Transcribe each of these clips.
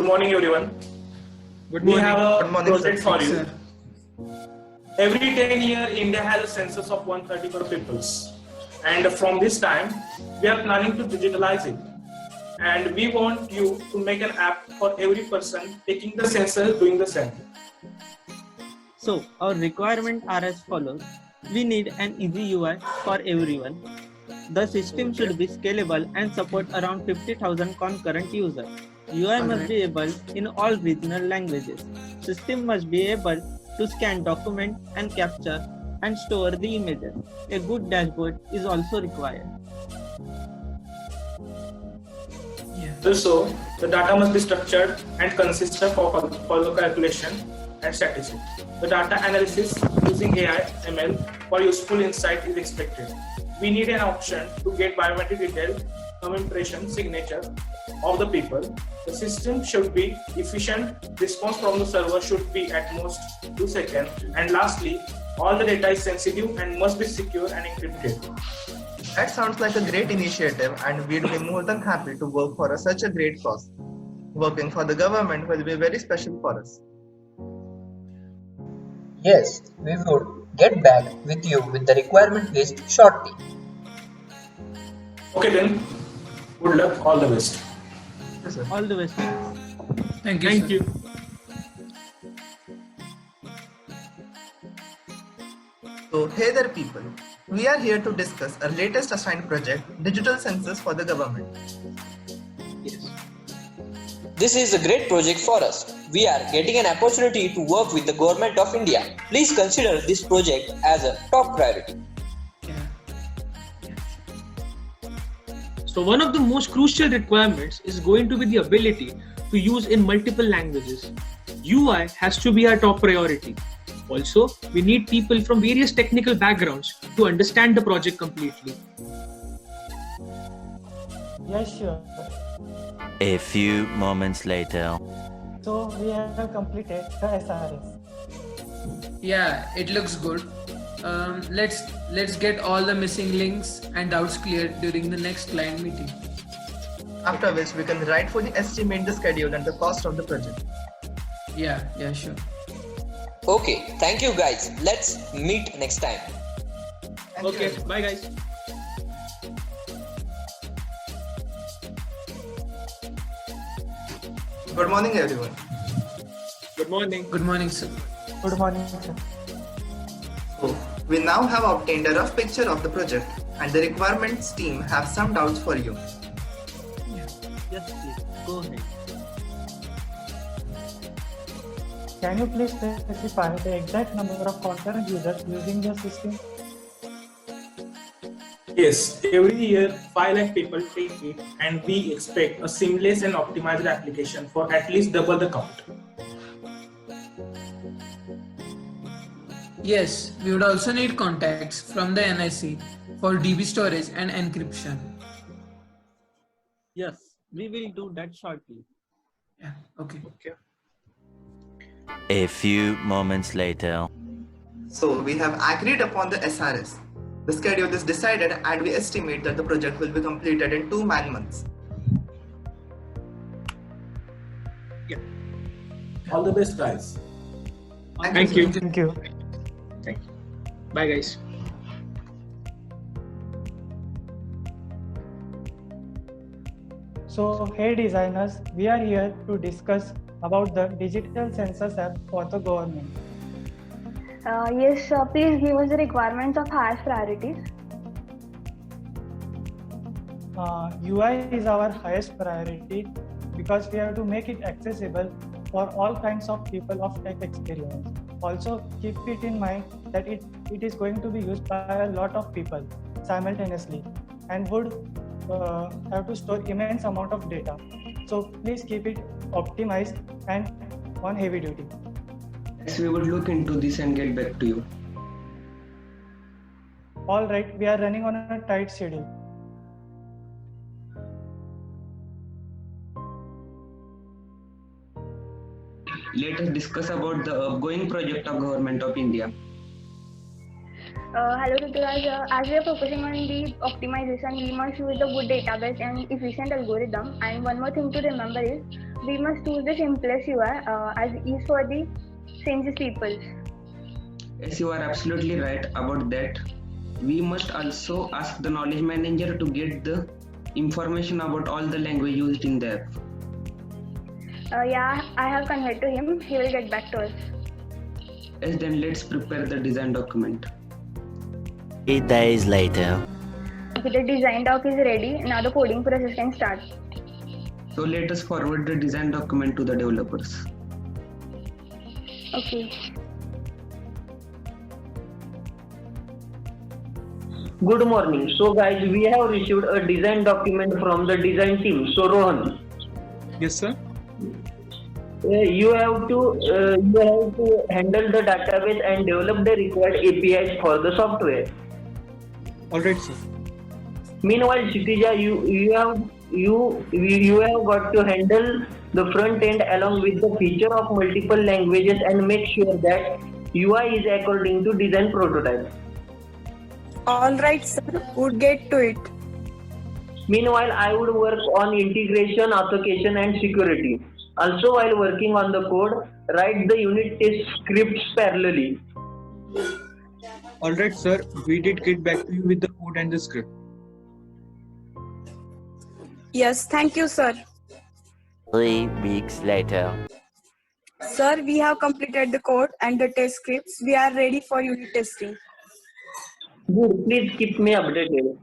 morning, everyone. Good We morning. have a Good morning, project sir. for you. Sir. Every 10 years, India has a census of 130 crore peoples. And from this time, we are planning to digitalize it. And we want you to make an app for every person taking the census doing the same. So our requirements are as follows. We need an easy UI for everyone. The system should be scalable and support around 50,000 concurrent users. UI must be able in all regional languages. System must be able to scan documents and capture and store the images. A good dashboard is also required. Also, the data must be structured and consistent for the calculation and statistics. The data analysis using AI ML for useful insight is expected. We need an option to get biometric detail, thumb impression, signature of the people. The system should be efficient. Response from the server should be at most 2 seconds. And lastly, all the data is sensitive and must be secure and encrypted. That sounds like a great initiative, and we'd be more than happy to work for such a great cause. Working for the government will be very special for us. Yes, we would get back with you with the requirement list shortly. Okay then, good luck, all the best. Yes, sir. All the best. Thank you. Thank sir. you. So, hey there, people. We are here to discuss our latest assigned project, Digital Census for the Government. Yes. This is a great project for us. We are getting an opportunity to work with the Government of India. Please consider this project as a top priority. So one of the most crucial requirements is going to be the ability to use in multiple languages. UI has to be our top priority. Also, we need people from various technical backgrounds to understand the project completely. Yes, sure. A few moments later. So we have completed the SRS. Yeah, it looks good. Let's get all the missing links and doubts cleared during the next client meeting. After which we can rightfully estimate the schedule and the cost of the project. Yeah, sure. Okay, thank you guys. Let's meet next time. Thank you, Okay, everyone. bye guys. Good morning, everyone. Good morning. Good morning, sir. Good morning, sir. So, we now have obtained a rough picture of the project, and the requirements team have some doubts for you. Yes, please. Go ahead. Can you please specify the exact number of concurrent users using the system? Yes, every year 5 lakh people take it, and we expect a seamless and optimized application for at least double the count. Yes, we would also need contacts from the NIC for DB storage and encryption. Yes, we will do that shortly. Yeah, okay. A few moments later. So, we have agreed upon the SRS. The schedule is decided, and we estimate that the project will be completed in 2 man-months. All the best, guys. Thank you. Thank you. Bye guys. So, hey designers, we are here to discuss about the digital census app for the government. Yes, please give us the requirements of highest priorities. UI is our highest priority because we have to make it accessible for all kinds of people of tech experience. Also, keep it in mind that it is going to be used by a lot of people simultaneously and would have to store immense amount of data. So please keep it optimized and on heavy duty. Yes, we will look into this and get back to you. All right, we are running on a tight schedule. Let us discuss about the upgoing project of Government of India. Hello Ruturaj, as we are focusing on the optimization, we must use the good database and efficient algorithm. And one more thing to remember is we must choose the simplest UI as ease for the census people. Yes, you are absolutely right about that. We must also ask the knowledge manager to get the information about all the language used in the app. Yeah, I have conveyed to him. He will get back to us. Yes, then let's prepare the design document. 8 days later. Okay, the design doc is ready. Now the coding process can start. So let us forward the design document to the developers. Okay. Good morning. So guys, we have received a design document from the design team. So Rohan, Yes, sir. you have to handle the database and develop the required APIs for the software. All right, sir. Meanwhile, Kshitija, you have got to handle the front end along with the feature of multiple languages and make sure that UI is according to design prototype. Alright, sir. Would get to it. Meanwhile, I would work on integration, authentication, and security. Also, while working on the code, write the unit test scripts parallelly. All right, sir. We did get back to you with the code and the script. Yes, thank you, sir. 3 weeks later. Sir, we have completed the code and the test scripts. We are ready for unit testing. Good. Please keep me updated.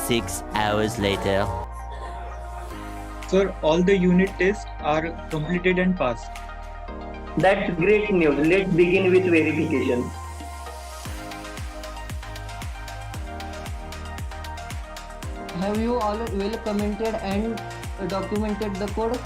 Six hours later. Sir, all the unit tests are completed and passed. That's great news. Let's begin with verification. Have you all well commented and documented the code?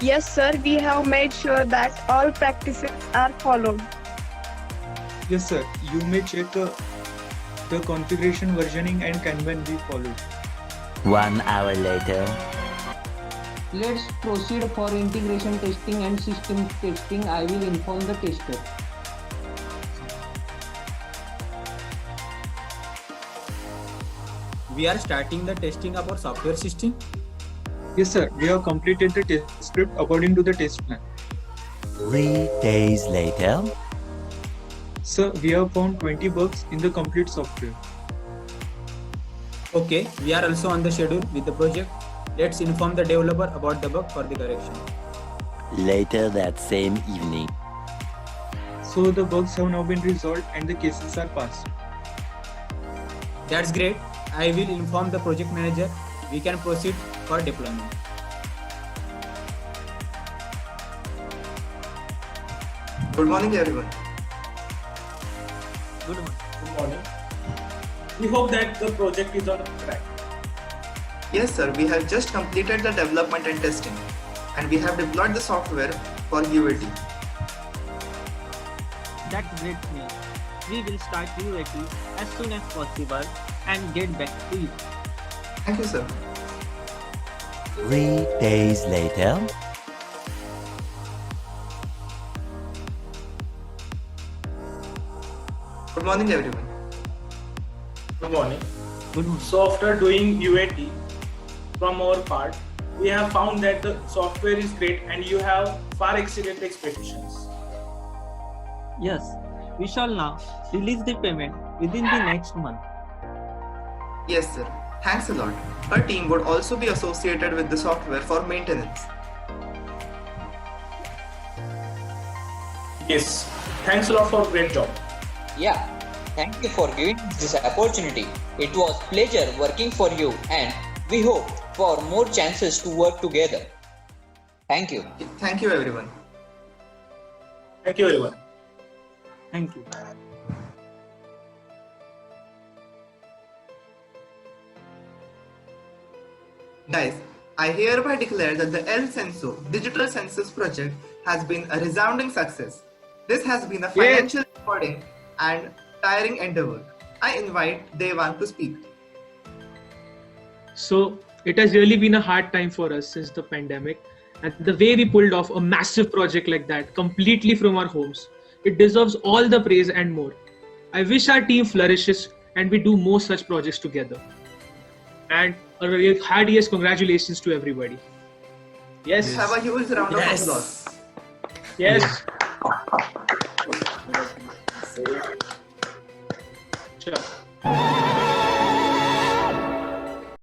Yes, sir. We have made sure that all practices are followed. Yes, sir. You may check the configuration versioning and Kanban we followed. 1 hour later. Let's proceed for integration testing and system testing. I will inform the tester. We are starting the testing of our software system. Yes, sir. We have completed the test script according to the test plan. 3 days later. Sir, we have found 20 bugs in the complete software. Okay, we are also on the schedule with the project. Let's inform the developer about the bug for the correction. Later that same evening. So the bugs have now been resolved and the cases are passed. That's great. I will inform the project manager. We can proceed for deployment. Good morning, everyone. Good morning. We hope that the project is on track. Yes, sir. We have just completed the development and testing, and we have deployed the software for UAT. That's great news. We will start UAT as soon as possible and get back to you. Thank you, sir. 3 days later. Good morning, everyone. Good morning. So after doing UAT from our part, we have found that the software is great and you have far exceeded the expectations. Yes, we shall now release the payment within the next month. Yes, sir. Thanks a lot. Our team would also be associated with the software for maintenance. Yes. Thanks a lot for great job. Yeah, thank you for giving us this opportunity. It was pleasure working for you and we hope for more chances to work together. Thank you. Thank you, everyone. Thank you, everyone. Thank you. Guys, I hereby declare that the El Censo Digital Census Project has been a resounding success. This has been a financial rewarding and tiring endeavor. I invite Devan to speak. So it has really been a hard time for us since the pandemic, and the way we pulled off a massive project like that completely from our homes, it deserves all the praise and more. I wish our team flourishes and we do more such projects together. And a really heartiest congratulations to everybody. Yes. Have a huge round of applause. Yes. Sure.